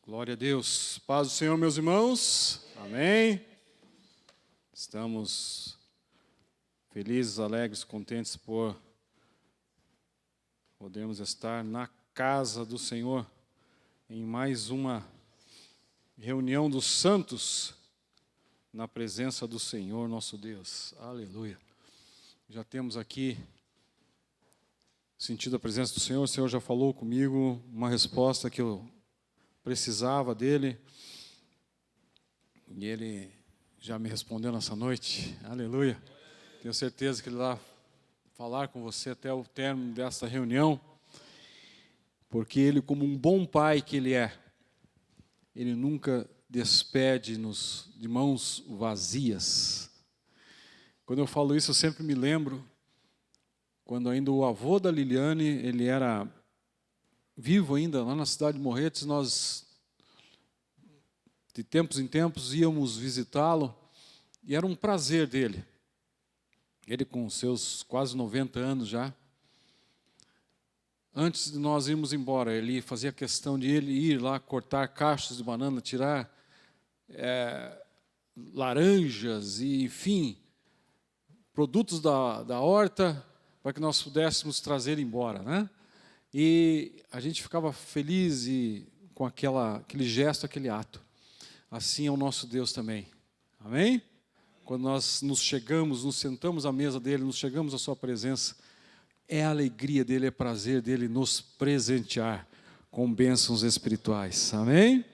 Glória a Deus. Paz do Senhor, meus irmãos. Amém. Estamos felizes, alegres, contentes por podermos estar na casa do Senhor em mais uma reunião dos santos na presença do Senhor nosso Deus. Aleluia. Já temos aqui sentido a presença do Senhor. O Senhor já falou comigo uma resposta que eu precisava dele, e ele já me respondeu nessa noite. Aleluia. Tenho certeza que ele vai falar com você até o término desta reunião, porque ele, como um bom pai que ele é, ele nunca despede-nos de mãos vazias. Quando eu falo isso, eu sempre me lembro quando ainda o avô da Liliane, ele era vivo ainda, lá na cidade de Morretes. Nós, de tempos em tempos, íamos visitá-lo, e era um prazer dele. Ele com seus quase 90 anos já. Antes de nós irmos embora, ele fazia questão de ele ir lá cortar cachos de banana, tirar laranjas e, enfim, produtos da horta, para que nós pudéssemos trazer embora, né? E a gente ficava feliz com aquele gesto, aquele ato. Assim é o nosso Deus também. Amém? Quando nós nos sentamos à mesa dele, nos chegamos à sua presença, é a alegria dele, é prazer dele nos presentear com bênçãos espirituais. Amém?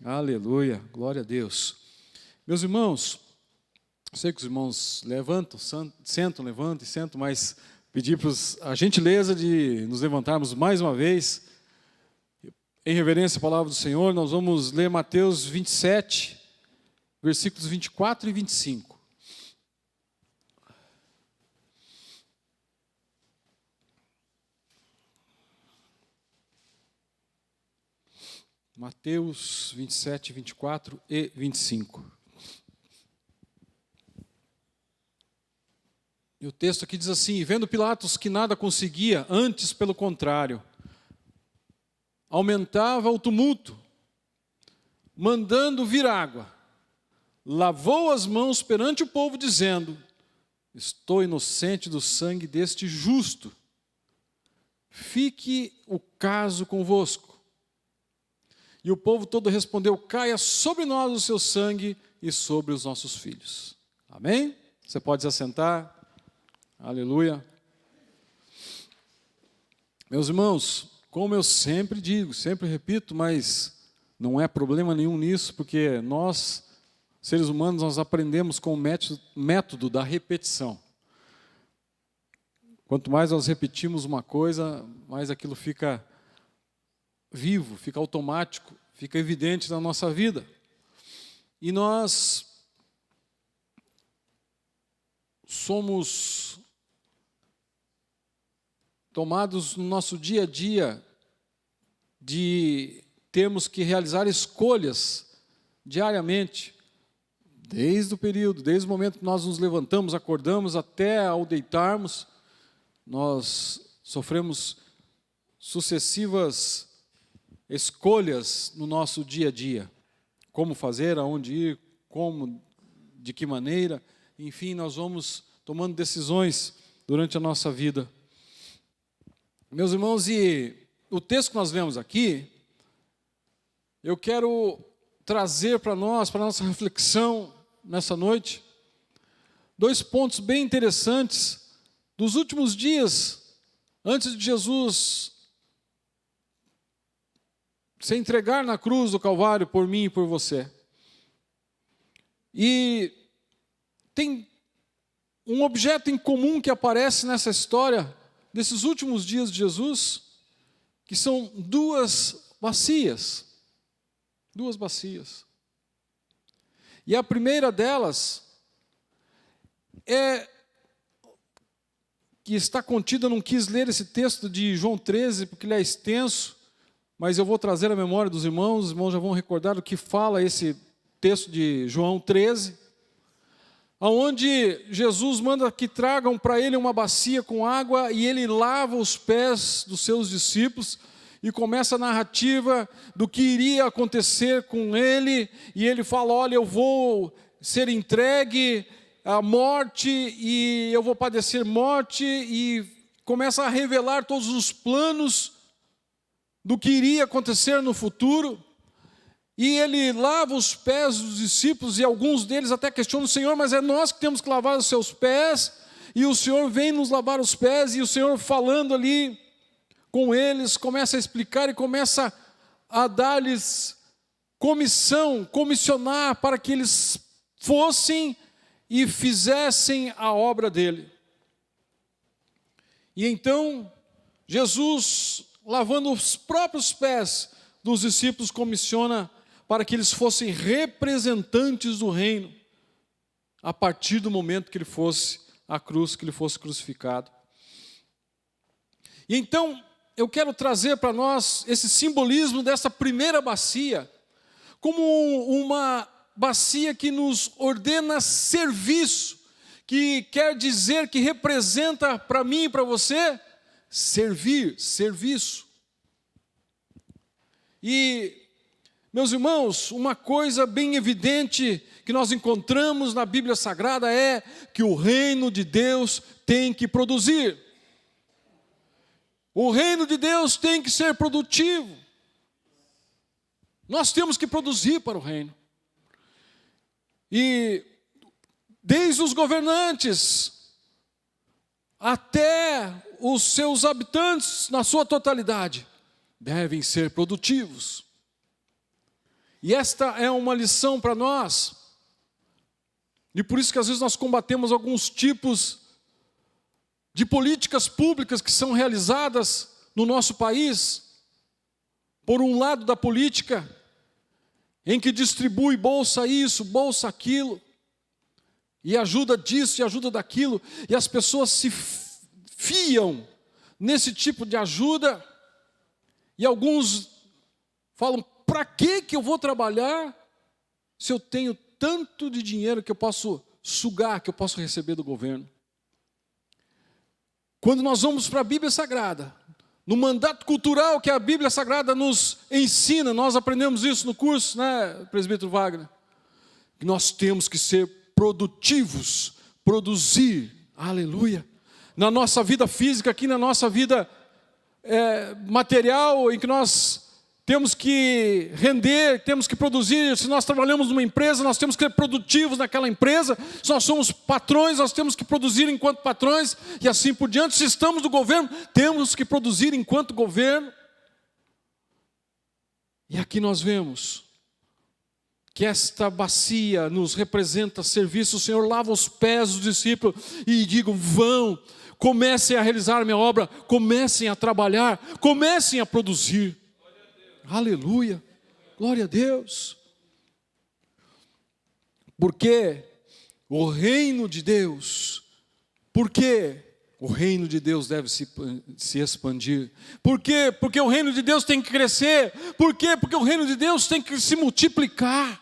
Aleluia, glória a Deus. Meus irmãos, sei que os irmãos levantam e sentam, mas pedir a gentileza de nos levantarmos mais uma vez. Em reverência à palavra do Senhor, nós vamos ler Mateus 27, versículos 24 e 25. Mateus 27, 24 e 25. E o texto aqui diz assim: vendo Pilatos que nada conseguia, antes pelo contrário, aumentava o tumulto, mandando vir água, lavou as mãos perante o povo, dizendo: estou inocente do sangue deste justo, fique o caso convosco. E o povo todo respondeu: caia sobre nós o seu sangue e sobre os nossos filhos. Amém? Você pode se assentar. Aleluia. Meus irmãos, como eu sempre digo, sempre repito, mas não é problema nenhum nisso, porque nós, seres humanos, nós aprendemos com o método da repetição. Quanto mais nós repetimos uma coisa, mais aquilo fica vivo, fica automático, fica evidente na nossa vida. E nós somos tomados no nosso dia a dia de termos que realizar escolhas diariamente, desde o momento que nós nos levantamos, acordamos, até ao deitarmos, nós sofremos sucessivas escolhas no nosso dia a dia. Como fazer, aonde ir, como, de que maneira, enfim, nós vamos tomando decisões durante a nossa vida. Meus irmãos, e o texto que nós lemos aqui, eu quero trazer para nós, para a nossa reflexão nessa noite, 2 pontos bem interessantes dos últimos dias, antes de Jesus se entregar na cruz do Calvário por mim e por você. E tem um objeto em comum que aparece nessa história desses últimos dias de Jesus, que são 2 bacias. 2 bacias. E a primeira delas que está contida, eu não quis ler esse texto de João 13, porque ele é extenso, mas eu vou trazer à memória dos irmãos, os irmãos já vão recordar o que fala esse texto de João 13, onde Jesus manda que tragam para ele uma bacia com água, e ele lava os pés dos seus discípulos, e começa a narrativa do que iria acontecer com ele, e ele fala, olha, eu vou ser entregue à morte, e eu vou padecer morte, e começa a revelar todos os planos do que iria acontecer no futuro. E ele lava os pés dos discípulos, e alguns deles até questionam, Senhor, mas é nós que temos que lavar os seus pés, e o Senhor vem nos lavar os pés, e o Senhor falando ali com eles, começa a explicar e começa a dar-lhes comissionar para que eles fossem e fizessem a obra dele. E então, Jesus, lavando os próprios pés dos discípulos, comissiona para que eles fossem representantes do reino, a partir do momento que ele fosse à cruz, que ele fosse crucificado. E então, eu quero trazer para nós esse simbolismo dessa primeira bacia, como uma bacia que nos ordena serviço, que quer dizer, que representa para mim e para você, servir, serviço. E, meus irmãos, uma coisa bem evidente que nós encontramos na Bíblia Sagrada é que o reino de Deus tem que produzir. O reino de Deus tem que ser produtivo. Nós temos que produzir para o reino. E desde os governantes até os seus habitantes, na sua totalidade, devem ser produtivos. E esta é uma lição para nós. E por isso que às vezes nós combatemos alguns tipos de políticas públicas que são realizadas no nosso país. Por um lado da política, em que distribui bolsa isso, bolsa aquilo, e ajuda disso e ajuda daquilo, e as pessoas se fiam nesse tipo de ajuda, e alguns falam, para que eu vou trabalhar se eu tenho tanto de dinheiro que eu posso sugar, que eu posso receber do governo? Quando nós vamos para a Bíblia Sagrada, no mandato cultural que a Bíblia Sagrada nos ensina, nós aprendemos isso no curso, né, presbítero Wagner? Que nós temos que ser produtivos, produzir, aleluia, na nossa vida física, aqui na nossa vida material, em que nós temos que render, temos que produzir. Se nós trabalhamos numa empresa, nós temos que ser produtivos naquela empresa. Se nós somos patrões, nós temos que produzir enquanto patrões, e assim por diante. Se estamos no governo, temos que produzir enquanto governo. E aqui nós vemos que esta bacia nos representa serviço. O Senhor lava os pés dos discípulos e digam, vão, comecem a realizar a minha obra, comecem a trabalhar, comecem a produzir. Aleluia, glória a Deus. Porque o reino de Deus, porque o reino de Deus deve se expandir. Por quê? Porque o reino de Deus tem que crescer. Por quê? Porque o reino de Deus tem que se multiplicar.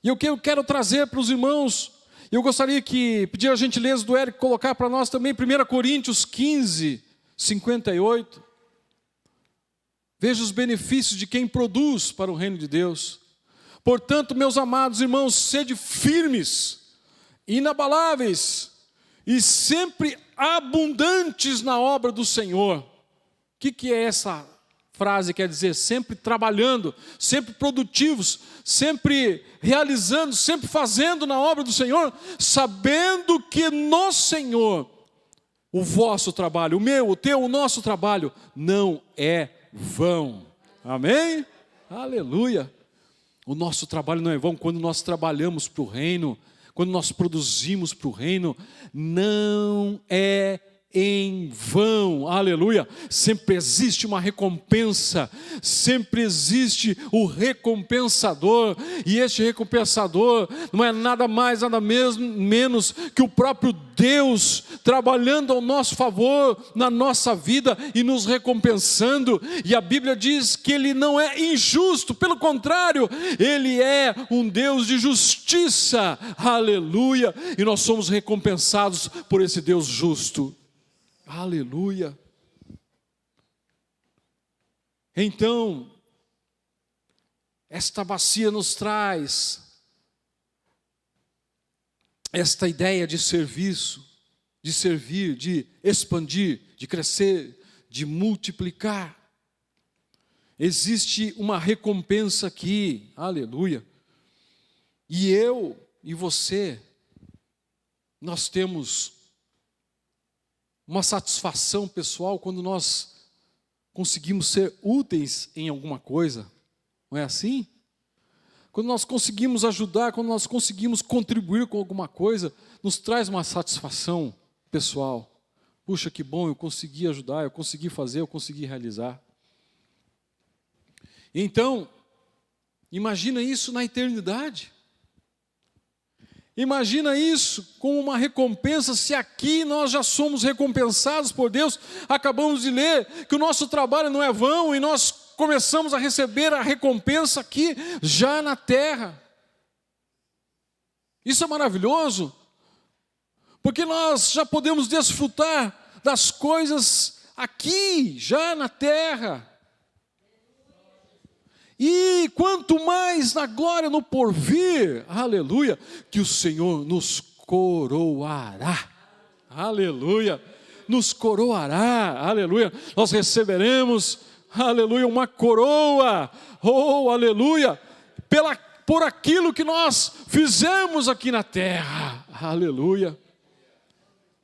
E o que eu quero trazer para os irmãos, eu gostaria que, pedir a gentileza do Érico colocar para nós também 1 Coríntios 15, 58. Veja os benefícios de quem produz para o reino de Deus. Portanto, meus amados irmãos, sede firmes, inabaláveis e sempre abundantes na obra do Senhor. O que é essa frase? Quer dizer, sempre trabalhando, sempre produtivos, sempre realizando, sempre fazendo na obra do Senhor, sabendo que no Senhor o vosso trabalho, o meu, o teu, o nosso trabalho não é vão. Amém? Aleluia. O nosso trabalho não é vão. Quando nós trabalhamos para o reino, quando nós produzimos para o reino, não é em vão, aleluia. Sempre existe uma recompensa, sempre existe o recompensador, e este recompensador não é nada mais, nada menos que o próprio Deus trabalhando ao nosso favor na nossa vida e nos recompensando. E a Bíblia diz que Ele não é injusto, pelo contrário, Ele é um Deus de justiça, aleluia, e nós somos recompensados por esse Deus justo. Aleluia. Então, esta bacia nos traz esta ideia de serviço, de servir, de expandir, de crescer, de multiplicar. Existe uma recompensa aqui, aleluia. E eu e você, nós temos uma satisfação pessoal quando nós conseguimos ser úteis em alguma coisa, não é assim? Quando nós conseguimos ajudar, quando nós conseguimos contribuir com alguma coisa, nos traz uma satisfação pessoal. Puxa, que bom, eu consegui ajudar, eu consegui fazer, eu consegui realizar. Então, imagina isso na eternidade. Imagina isso como uma recompensa, se aqui nós já somos recompensados por Deus. Acabamos de ler que o nosso trabalho não é vão e nós começamos a receber a recompensa aqui, já na terra. Isso é maravilhoso, porque nós já podemos desfrutar das coisas aqui, já na terra. E quanto mais na glória no porvir, aleluia, que o Senhor nos coroará, aleluia, nos coroará, aleluia, nós receberemos, aleluia, uma coroa, oh, aleluia, por aquilo que nós fizemos aqui na terra, aleluia.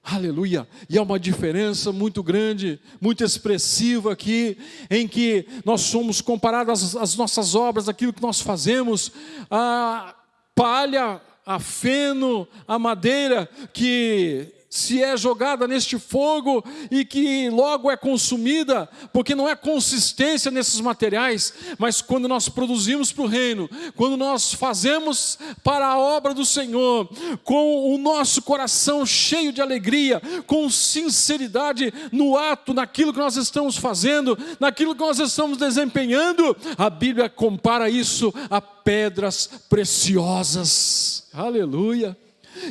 Aleluia, e há uma diferença muito grande, muito expressiva aqui, em que nós somos comparados às nossas obras, aquilo que nós fazemos, a palha, a feno, a madeira que se é jogada neste fogo e que logo é consumida, porque não é consistência nesses materiais, mas quando nós produzimos para o reino, quando nós fazemos para a obra do Senhor, com o nosso coração cheio de alegria, com sinceridade no ato, naquilo que nós estamos fazendo, naquilo que nós estamos desempenhando, a Bíblia compara isso a pedras preciosas, aleluia.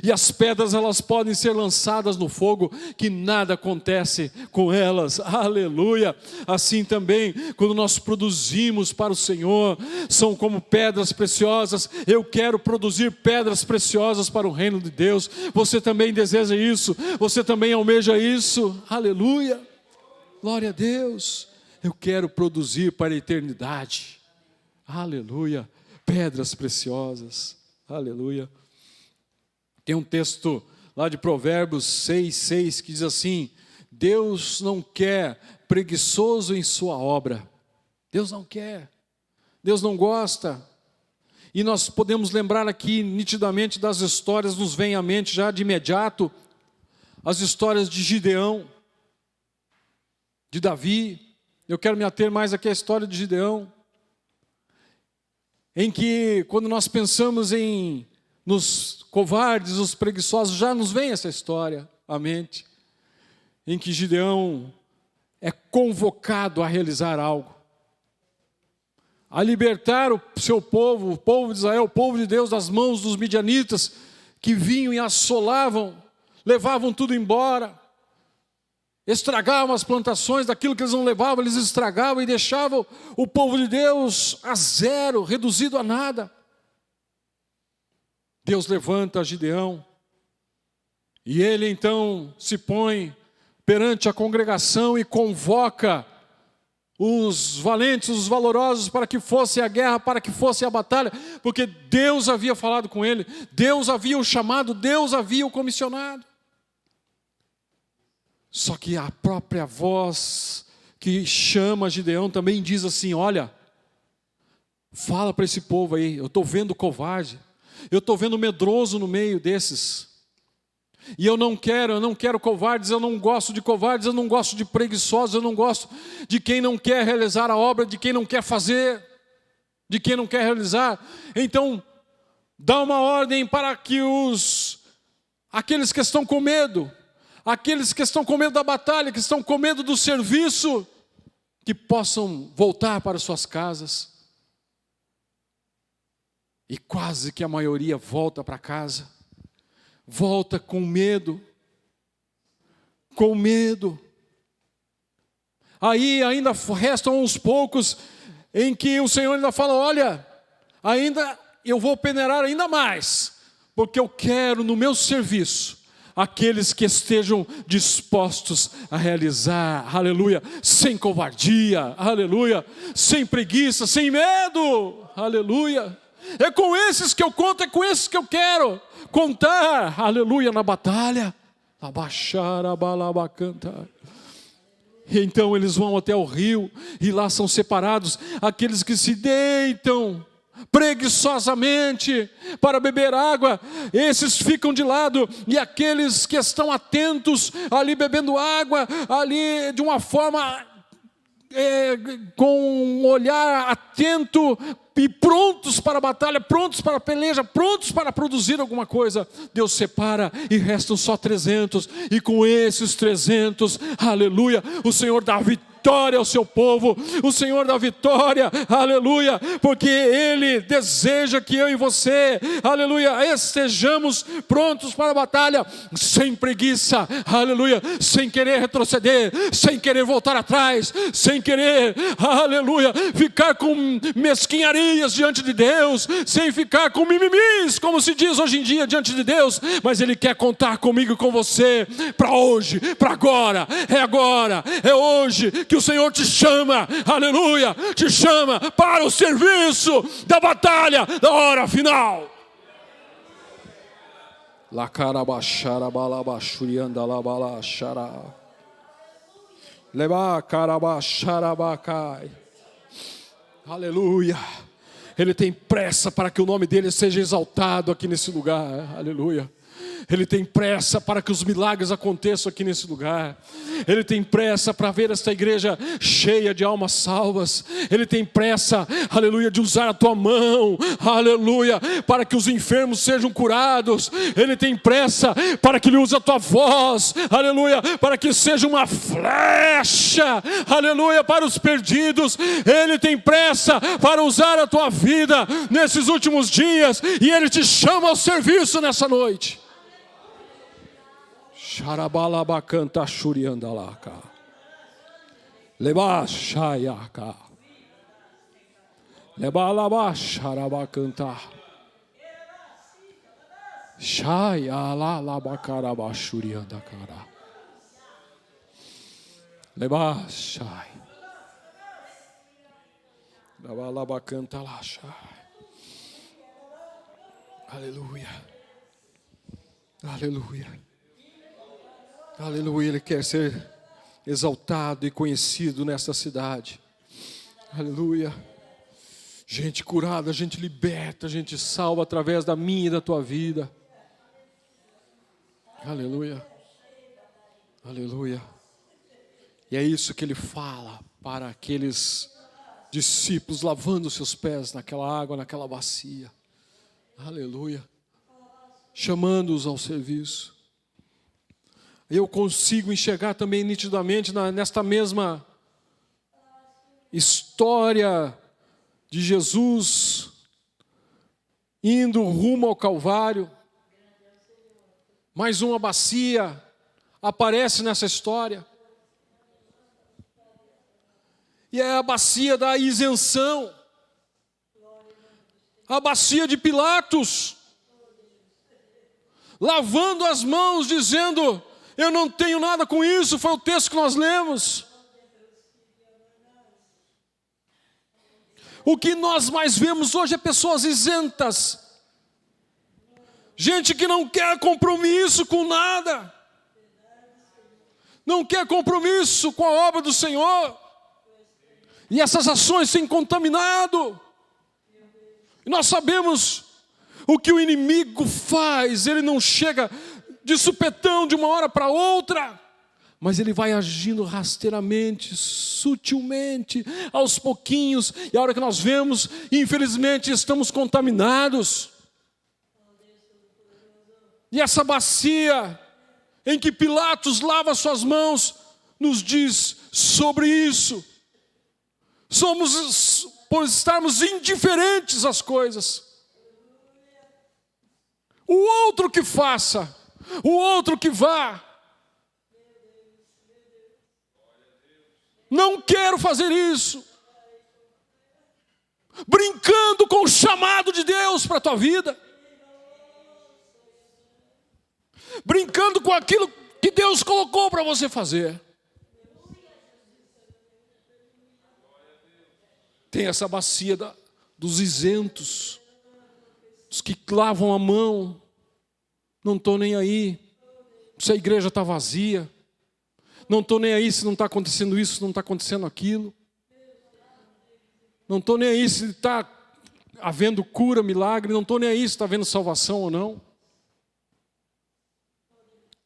E as pedras, elas podem ser lançadas no fogo, que nada acontece com elas, aleluia. Assim também, quando nós produzimos para o Senhor, são como pedras preciosas. Eu quero produzir pedras preciosas para o reino de Deus. Você também deseja isso? Você também almeja isso? Aleluia, glória a Deus. Eu quero produzir para a eternidade, aleluia, pedras preciosas, aleluia. Tem um texto lá de Provérbios 6:6 que diz assim: Deus não quer preguiçoso em sua obra. Deus não quer, Deus não gosta. E nós podemos lembrar aqui nitidamente das histórias, nos vem à mente já de imediato, as histórias de Gideão, de Davi. Eu quero me ater mais aqui à história de Gideão, em que quando nós pensamos nos covardes, os preguiçosos, já nos vem essa história à mente, em que Gideão é convocado a realizar algo, a libertar o seu povo, o povo de Israel, o povo de Deus, das mãos dos midianitas, que vinham e assolavam, levavam tudo embora, estragavam as plantações, daquilo que eles não levavam, eles estragavam e deixavam o povo de Deus a zero, reduzido a nada. Deus levanta Gideão, e ele então se põe perante a congregação e convoca os valentes, os valorosos, para que fosse a guerra, para que fosse a batalha, porque Deus havia falado com ele, Deus havia o chamado, Deus havia o comissionado. Só que a própria voz que chama Gideão também diz assim: olha, fala para esse povo aí, eu estou vendo covarde, eu estou vendo medroso no meio desses, e eu não quero covardes, eu não gosto de covardes, eu não gosto de preguiçosos, eu não gosto de quem não quer realizar a obra, de quem não quer fazer, de quem não quer realizar. Então, dá uma ordem para que aqueles que estão com medo, aqueles que estão com medo da batalha, que estão com medo do serviço, que possam voltar para suas casas. E quase que a maioria volta para casa, volta com medo, Aí ainda restam uns poucos em que o Senhor ainda fala, olha, ainda eu vou peneirar ainda mais, porque eu quero no meu serviço aqueles que estejam dispostos a realizar, aleluia, sem covardia, aleluia, sem preguiça, sem medo, aleluia. É com esses que eu conto, é com esses que eu quero contar, aleluia, na batalha. E então eles vão até o rio, e lá são separados aqueles que se deitam preguiçosamente para beber água, esses ficam de lado, e aqueles que estão atentos ali bebendo água, ali de uma forma, com um olhar atento e prontos para a batalha, prontos para a peleja, prontos para produzir alguma coisa, Deus separa e restam só 300, e com esses 300, aleluia, o Senhor dá vitória ao seu povo, o Senhor dá vitória, aleluia, porque Ele deseja que eu e você, aleluia, estejamos prontos para a batalha, sem preguiça, aleluia, sem querer retroceder, sem querer voltar atrás, sem querer, aleluia, ficar com mesquinharias diante de Deus, sem ficar com mimimis, como se diz hoje em dia diante de Deus, mas Ele quer contar comigo e com você, para hoje, para agora, é hoje, que o Senhor te chama, aleluia, te chama para o serviço da batalha da hora final. Aleluia. Ele tem pressa para que o nome dele seja exaltado aqui nesse lugar, aleluia. Ele tem pressa para que os milagres aconteçam aqui nesse lugar. Ele tem pressa para ver esta igreja cheia de almas salvas. Ele tem pressa, aleluia, de usar a tua mão, aleluia, para que os enfermos sejam curados. Ele tem pressa para que ele use a tua voz, aleluia, para que seja uma flecha, aleluia, para os perdidos. Ele tem pressa para usar a tua vida nesses últimos dias, e Ele te chama ao serviço nessa noite. Xarabalabacanta xuriandalaca. Lebaxaiaca. Lebalabaxarabacanta. Xaialalabacarabachuriandacara. Lebaxai. Lebalabacanta laxai. Aleluia. Aleluia. Aleluia, Ele quer ser exaltado e conhecido nessa cidade. Aleluia. Gente curada, gente liberta, gente salva através da minha e da tua vida. Aleluia. Aleluia. E é isso que Ele fala para aqueles discípulos lavando seus pés naquela água, naquela bacia. Aleluia. Chamando-os ao serviço. Eu consigo enxergar também nitidamente nesta mesma história de Jesus indo rumo ao Calvário. Mais uma bacia aparece nessa história. E é a bacia da isenção. A bacia de Pilatos. Lavando as mãos, dizendo: eu não tenho nada com isso. Foi o texto que nós lemos. O que nós mais vemos hoje é pessoas isentas. Gente que não quer compromisso com nada. Não quer compromisso com a obra do Senhor. E essas ações têm contaminado. E nós sabemos o que o inimigo faz. Ele não chega de supetão de uma hora para outra, mas ele vai agindo rasteiramente, sutilmente, aos pouquinhos, e a hora que nós vemos, infelizmente estamos contaminados. E essa bacia em que Pilatos lava suas mãos nos diz sobre isso. Somos, por estarmos indiferentes às coisas. O outro que faça, o outro que vá. Não quero fazer isso. Brincando com o chamado de Deus para a tua vida. Brincando com aquilo que Deus colocou para você fazer. Tem essa bacia dos isentos, dos que lavam a mão. Não estou nem aí se a igreja está vazia. Não estou nem aí se não está acontecendo isso, se não está acontecendo aquilo. Não estou nem aí se está havendo cura, milagre. Não estou nem aí se está havendo salvação ou não.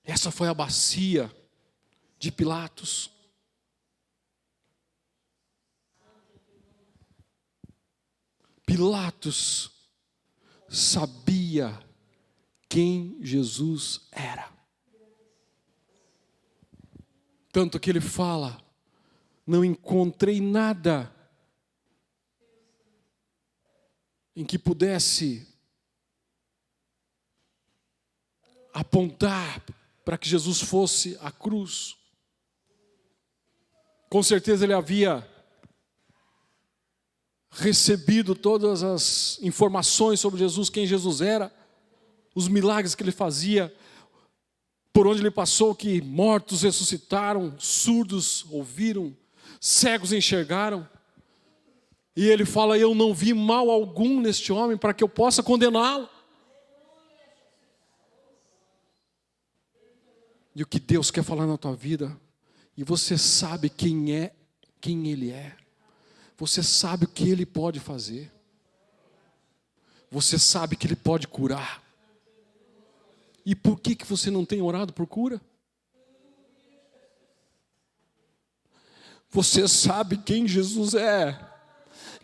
Essa foi a bacia de Pilatos. Pilatos sabia quem Jesus era. Tanto que ele fala, não encontrei nada em que pudesse apontar para que Jesus fosse à cruz. Com certeza ele havia recebido todas as informações sobre Jesus, quem Jesus era, os milagres que ele fazia, por onde ele passou, que mortos ressuscitaram, surdos ouviram, cegos enxergaram. E ele fala, eu não vi mal algum neste homem para que eu possa condená-lo. E o que Deus quer falar na tua vida, e você sabe quem Ele é. Você sabe o que Ele pode fazer. Você sabe que Ele pode curar. E por que você não tem orado por cura? Você sabe quem Jesus é.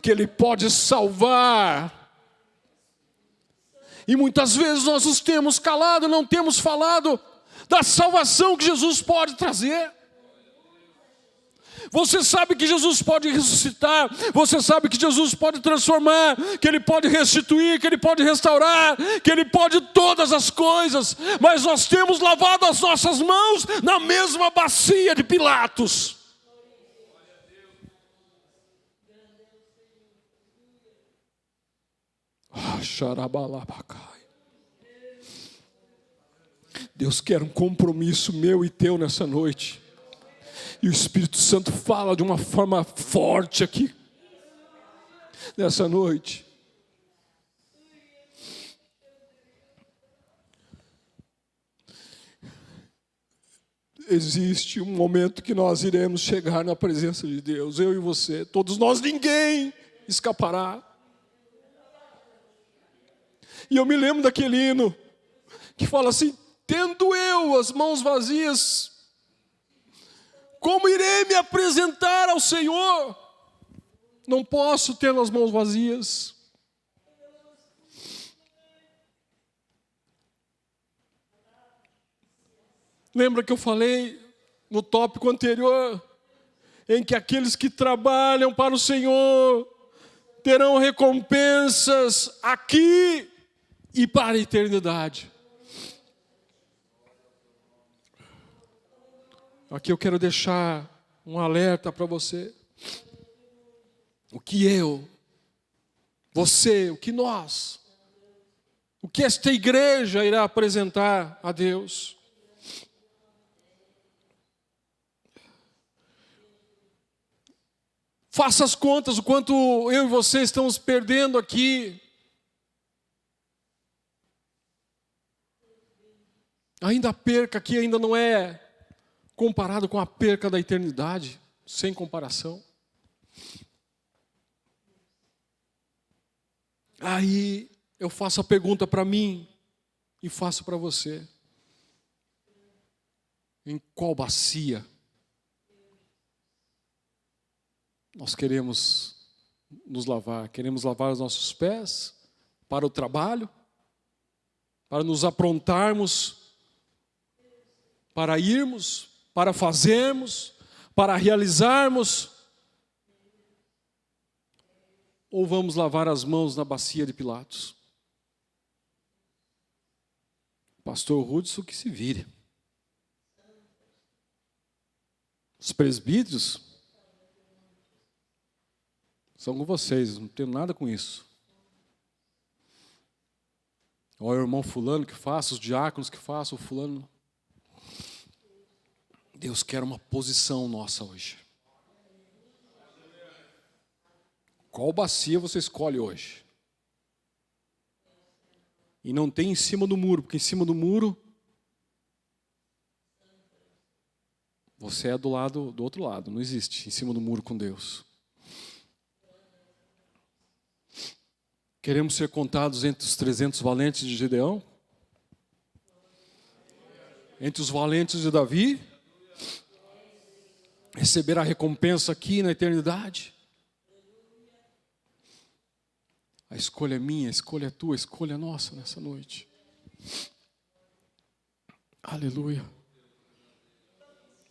Que Ele pode salvar. E muitas vezes nós nos temos calado, não temos falado da salvação que Jesus pode trazer. Você sabe que Jesus pode ressuscitar, você sabe que Jesus pode transformar, que Ele pode restituir, que Ele pode restaurar, que Ele pode todas as coisas, mas nós temos lavado as nossas mãos na mesma bacia de Pilatos. Deus quer um compromisso meu e teu nessa noite. E o Espírito Santo fala de uma forma forte aqui, nessa noite. Existe um momento que nós iremos chegar na presença de Deus, eu e você, todos nós, ninguém escapará. E eu me lembro daquele hino que fala assim, tendo eu as mãos vazias, como irei me apresentar ao Senhor? Não posso ter as mãos vazias. Lembra que eu falei no tópico anterior, em que aqueles que trabalham para o Senhor terão recompensas aqui e para a eternidade. Aqui eu quero deixar um alerta para você. O que você, o que nós, o que esta igreja irá apresentar a Deus. Faça as contas, o quanto eu e você estamos perdendo aqui. Ainda a perca aqui ainda não é comparado com a perca da eternidade, sem comparação. Aí eu faço a pergunta para mim e faço para você. Em qual bacia nós queremos nos lavar? Queremos lavar os nossos pés para o trabalho? Para nos aprontarmos? Para irmos? Para fazermos, para realizarmos, ou vamos lavar as mãos na bacia de Pilatos? Pastor Hudson que se vire. Os presbíteros São com vocês, não tenho nada com isso. Olha o irmão fulano que faça, os diáconos que façam, o fulano. Deus quer uma posição nossa hoje. Qual bacia você escolhe hoje? E não tem em cima do muro, porque em cima do muro você é do outro lado, não existe em cima do muro com Deus. Queremos ser contados entre os 300 valentes de Gideão? Entre os valentes de Davi? Receber a recompensa aqui na eternidade? A escolha é minha, a escolha é tua, a escolha é nossa nessa noite. Aleluia.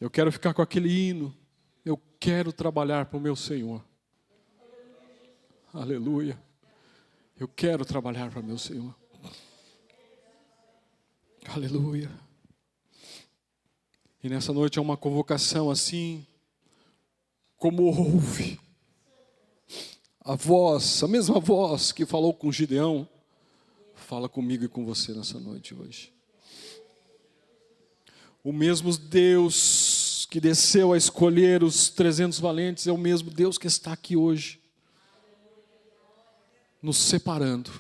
Eu quero ficar com aquele hino. Eu quero trabalhar para o meu Senhor. Aleluia. Eu quero trabalhar para o meu Senhor. Aleluia. E nessa noite é uma convocação assim, como ouve a voz, a mesma voz que falou com Gideão, fala comigo e com você nessa noite hoje. O mesmo Deus que desceu a escolher os 300 valentes é o mesmo Deus que está aqui hoje, nos separando.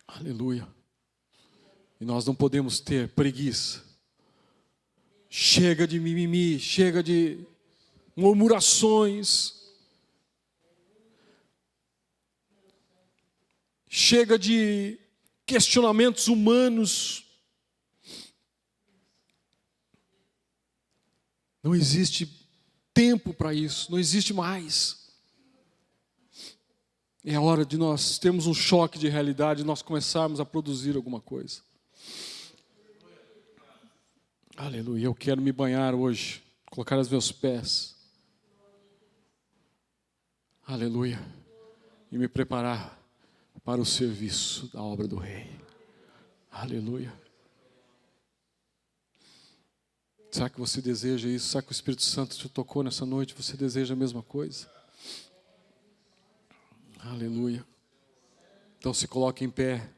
Aleluia. E nós não podemos ter preguiça. Chega de mimimi, chega de murmurações. Chega de questionamentos humanos. Não existe tempo para isso, não existe mais. É hora de nós termos um choque de realidade e nós começarmos a produzir alguma coisa. Aleluia, eu quero me banhar hoje, colocar os meus pés. Aleluia, e me preparar para o serviço da obra do Rei. Aleluia. Será que você deseja isso? Será que o Espírito Santo te tocou nessa noite? Você deseja a mesma coisa? Aleluia. Então se coloque em pé.